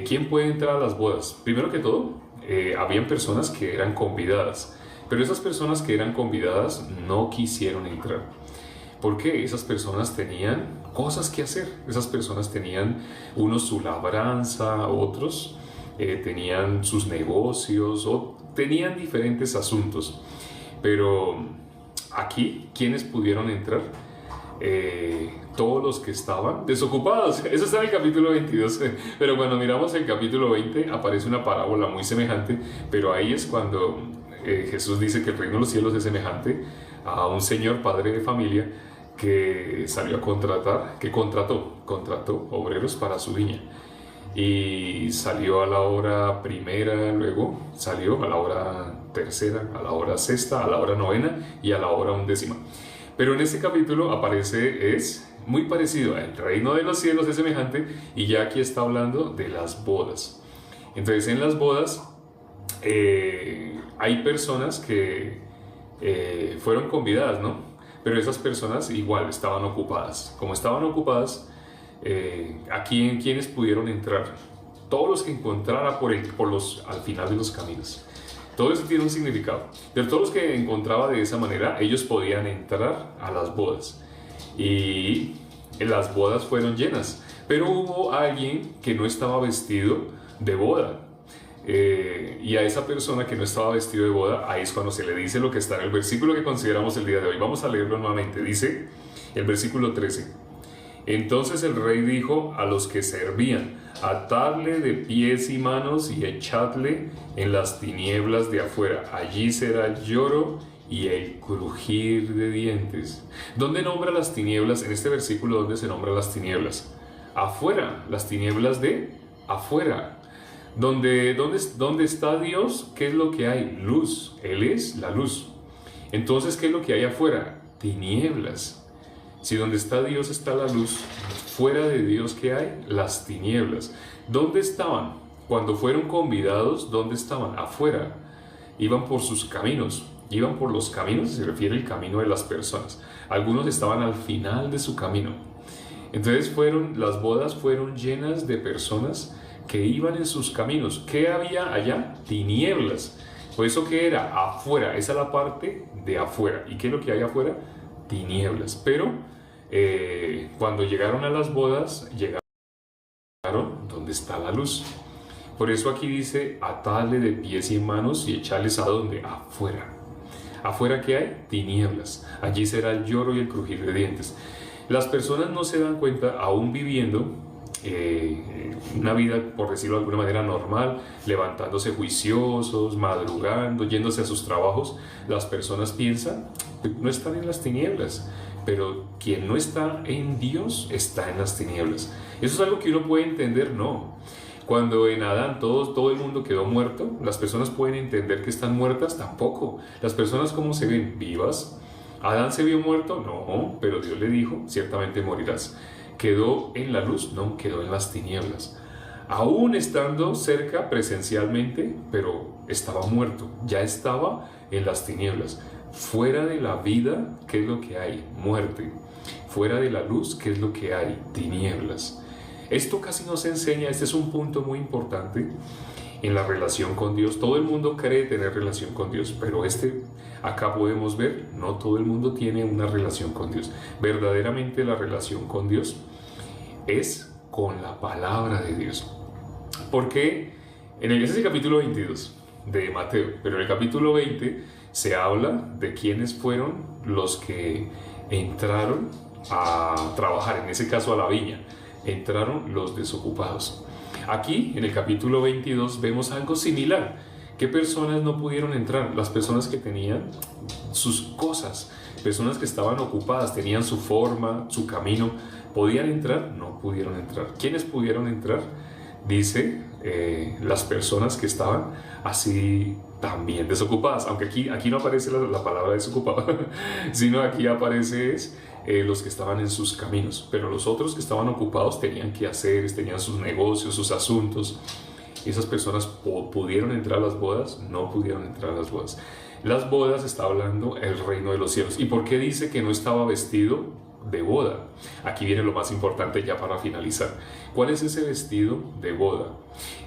¿Quién puede entrar a las bodas? Primero que todo, habían personas que eran convidadas, pero esas personas que eran convidadas no quisieron entrar. Porque esas personas tenían cosas que hacer. Esas personas tenían, unos su labranza, otros tenían sus negocios o tenían diferentes asuntos. Pero aquí, ¿quiénes pudieron entrar? Todos los que estaban desocupados. Eso está en el capítulo 22. Pero cuando miramos el capítulo 20 aparece una parábola muy semejante, pero ahí es cuando Jesús dice que el reino de los cielos es semejante a un señor padre de familia que salió a contratar, que contrató obreros para su viña. Y salió a la hora primera, luego salió a la hora tercera, a la hora sexta, a la hora novena y a la hora undécima. Pero en este capítulo aparece, es muy parecido, el reino de los cielos es semejante, y ya aquí está hablando de las bodas. Entonces en las bodas hay personas que fueron convidadas, ¿no? Pero esas personas igual estaban ocupadas. Como estaban ocupadas, aquí en quienes pudieron entrar, todos los que encontrara al final de los caminos. Todo eso tiene un significado. De todos los que encontraba de esa manera, ellos podían entrar a las bodas. Y las bodas fueron llenas. Pero hubo alguien que no estaba vestido de boda. Y a esa persona que no estaba vestido de boda, ahí es cuando se le dice lo que está en el versículo que consideramos el día de hoy. Vamos a leerlo nuevamente. Dice el versículo 13. Entonces el rey dijo a los que servían: atadle de pies y manos y echadle en las tinieblas de afuera. Allí será el lloro y el crujir de dientes. ¿Dónde nombra las tinieblas? En este versículo, ¿dónde se nombra las tinieblas? Afuera, las tinieblas de afuera. ¿Dónde está Dios? ¿Qué es lo que hay? Luz. Él es la luz. Entonces, ¿qué es lo que hay afuera? Tinieblas. Si donde está Dios está la luz, fuera de Dios, ¿qué hay? Las tinieblas. ¿Dónde estaban? Cuando fueron convidados, ¿dónde estaban? Afuera. Iban por sus caminos. Iban por los caminos, se refiere al camino de las personas. Algunos estaban al final de su camino. Entonces las bodas fueron llenas de personas que iban en sus caminos. ¿Qué había allá? Tinieblas. Por eso, ¿qué era? Afuera. Esa es la parte de afuera. ¿Y qué es lo que hay afuera? Tinieblas. Pero cuando llegaron a las bodas, llegaron donde está la luz. Por eso aquí dice: atadle de pies y manos y echarles a donde? Afuera. ¿Afuera qué hay? Tinieblas. Allí será el lloro y el crujir de dientes. Las personas no se dan cuenta, aún viviendo una vida, por decirlo de alguna manera, normal, levantándose juiciosos, madrugando, yéndose a sus trabajos. Las personas piensan: no están en las tinieblas. Pero quien no está en Dios está en las tinieblas. ¿Eso es algo que uno puede entender? No. Cuando en Adán todo el mundo quedó muerto, ¿las personas pueden entender que están muertas? Tampoco. Las personas, ¿cómo se ven? Vivas. ¿Adán se vio muerto? No, pero Dios le dijo: ciertamente morirás. ¿Quedó en la luz? No, quedó en las tinieblas. Aún estando cerca presencialmente, pero estaba muerto. Ya estaba en las tinieblas. Fuera de la vida, ¿qué es lo que hay? Muerte. Fuera de la luz, ¿qué es lo que hay? Tinieblas. Esto casi no se enseña. Este es un punto muy importante en la relación con Dios. Todo el mundo cree tener relación con Dios, pero acá podemos ver, no todo el mundo tiene una relación con Dios. Verdaderamente la relación con Dios es con la palabra de Dios. Porque ese es el capítulo 22 de Mateo, pero en el capítulo 20 se habla de quiénes fueron los que entraron a trabajar, en ese caso a la viña. Entraron los desocupados. Aquí, en el capítulo 22, vemos algo similar. ¿Qué personas no pudieron entrar? Las personas que tenían sus cosas, personas que estaban ocupadas, tenían su forma, su camino. ¿Podían entrar? No pudieron entrar. ¿Quiénes pudieron entrar? Dice las personas que estaban así también desocupadas. Aunque aquí no aparece la palabra desocupado, sino aquí aparece los que estaban en sus caminos. Pero los otros que estaban ocupados tenían quehaceres, tenían sus negocios, sus asuntos. Y esas personas pudieron entrar a las bodas, no pudieron entrar a las bodas. Las bodas está hablando el reino de los cielos. ¿Y por qué dice que no estaba vestido de boda. Aquí viene lo más importante ya para finalizar. ¿Cuál es ese vestido de boda?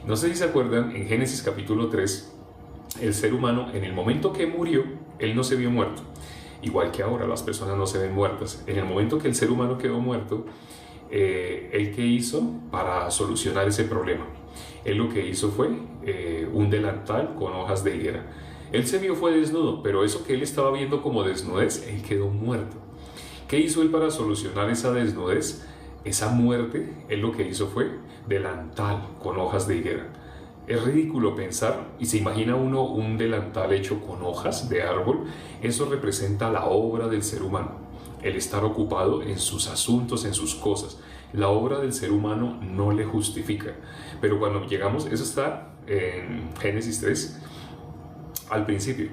No sé si se acuerdan, en Génesis capítulo 3, el ser humano, en el momento que murió, él no se vio muerto. Igual que ahora, las personas no se ven muertas. En el momento que el ser humano quedó muerto, ¿él qué hizo para solucionar ese problema? Él lo que hizo fue un delantal con hojas de higuera. Él se vio fue desnudo, pero eso que él estaba viendo como desnudez, él quedó muerto. ¿Qué hizo él para solucionar esa desnudez, esa muerte? Él lo que hizo fue delantal con hojas de higuera. Es ridículo pensar, y se imagina uno un delantal hecho con hojas de árbol. Eso representa la obra del ser humano, el estar ocupado en sus asuntos, en sus cosas. La obra del ser humano no le justifica. Pero cuando llegamos, eso está en Génesis 3, al principio,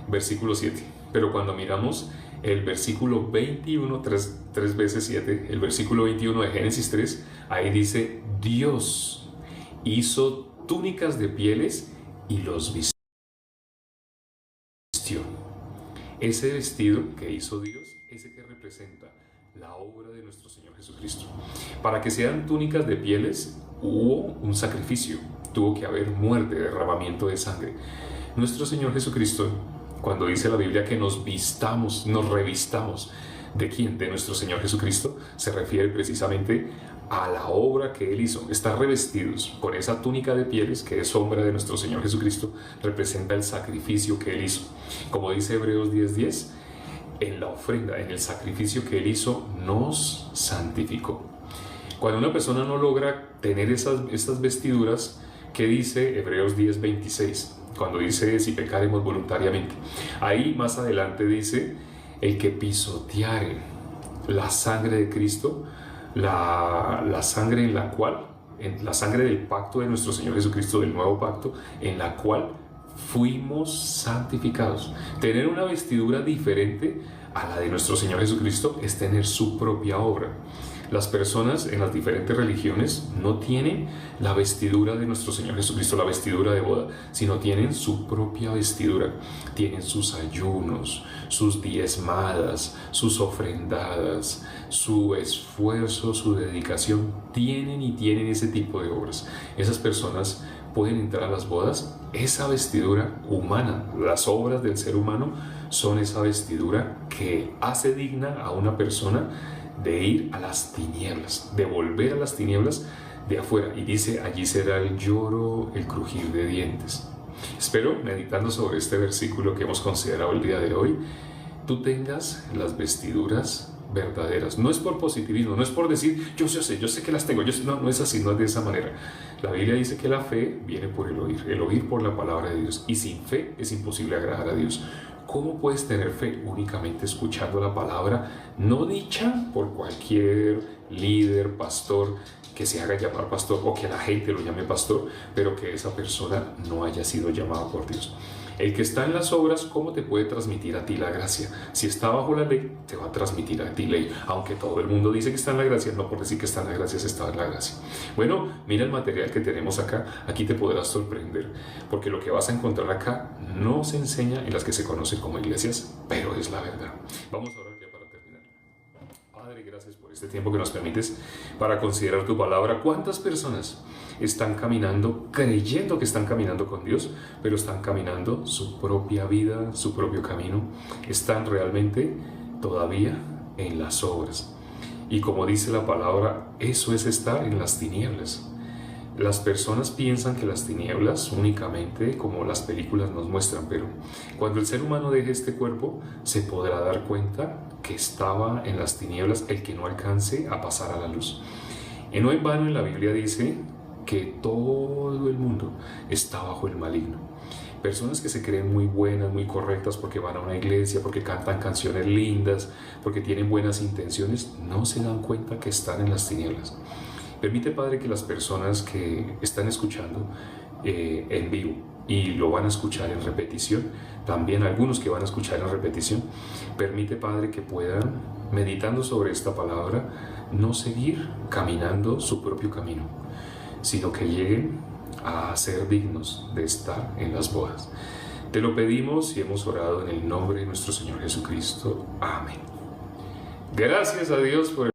versículo 7. Pero cuando miramos el versículo 21, 3 veces 7, el versículo 21 de Génesis 3, ahí dice: Dios hizo túnicas de pieles y los vistió. Ese vestido que hizo Dios, ese que representa la obra de nuestro Señor Jesucristo. Para que sean túnicas de pieles hubo un sacrificio, tuvo que haber muerte, derramamiento de sangre. Nuestro Señor Jesucristo, cuando dice la Biblia que nos vistamos, nos revistamos, ¿de quién? De nuestro Señor Jesucristo, se refiere precisamente a la obra que Él hizo. Estar revestidos con esa túnica de pieles, que es sombra de nuestro Señor Jesucristo, representa el sacrificio que Él hizo. Como dice Hebreos 10:10, en la ofrenda, en el sacrificio que Él hizo, nos santificó. Cuando una persona no logra tener estas vestiduras, ¿qué dice Hebreos 10:26? Cuando dice: si pecaremos voluntariamente. Ahí más adelante dice: el que pisoteare la sangre de Cristo, la sangre en la cual, la sangre del pacto de nuestro Señor Jesucristo, del nuevo pacto, en la cual fuimos santificados. Tener una vestidura diferente a la de nuestro Señor Jesucristo es tener su propia obra. Las personas en las diferentes religiones no tienen la vestidura de nuestro Señor Jesucristo, la vestidura de boda, sino tienen su propia vestidura. Tienen sus ayunos, sus diezmadas, sus ofrendadas, su esfuerzo, su dedicación. Tienen ese tipo de obras. Esas personas pueden entrar a las bodas. Esa vestidura humana, las obras del ser humano, son esa vestidura que hace digna a una persona de ir a las tinieblas, de volver a las tinieblas de afuera. Y dice: allí será el lloro, el crujir de dientes. Espero, meditando sobre este versículo que hemos considerado el día de hoy, tú tengas las vestiduras verdaderas. No es por positivismo, no es por decir yo sé que las tengo. No es así, no es de esa manera. La Biblia dice que la fe viene por el oír por la palabra de Dios, y sin fe es imposible agradar a Dios. ¿Cómo puedes tener fe? Únicamente escuchando la palabra, no dicha por cualquier líder, pastor, que se haga llamar pastor, o que la gente lo llame pastor, pero que esa persona no haya sido llamada por Dios. El que está en las obras, ¿cómo te puede transmitir a ti la gracia? Si está bajo la ley, te va a transmitir a ti ley. Aunque todo el mundo dice que está en la gracia, no por decir que está en la gracia, se está en la gracia. Bueno, mira el material que tenemos acá. Aquí te podrás sorprender, porque lo que vas a encontrar acá no se enseña en las que se conocen como iglesias, pero es la verdad. Vamos a orar ya para terminar. Padre, gracias por este tiempo que nos permites para considerar tu palabra. ¿Cuántas personas están caminando, creyendo que están caminando con Dios, pero están caminando su propia vida, su propio camino? Están realmente todavía en las obras. Y como dice la palabra, eso es estar en las tinieblas. Las personas piensan que las tinieblas únicamente, como las películas nos muestran, pero cuando el ser humano deje este cuerpo, se podrá dar cuenta que estaba en las tinieblas el que no alcance a pasar a la luz. Y no en vano en la Biblia dice que todo el mundo está bajo el maligno. Personas que se creen muy buenas, muy correctas, porque van a una iglesia, porque cantan canciones lindas, porque tienen buenas intenciones, no se dan cuenta que están en las tinieblas. Permite, Padre, que las personas que están escuchando en vivo y lo van a escuchar en repetición, también algunos que van a escuchar en repetición, permite, Padre, que puedan, meditando sobre esta palabra, no seguir caminando su propio camino, sino que lleguen a ser dignos de estar en las bodas. Te lo pedimos y hemos orado en el nombre de nuestro Señor Jesucristo. Amén. Gracias a Dios por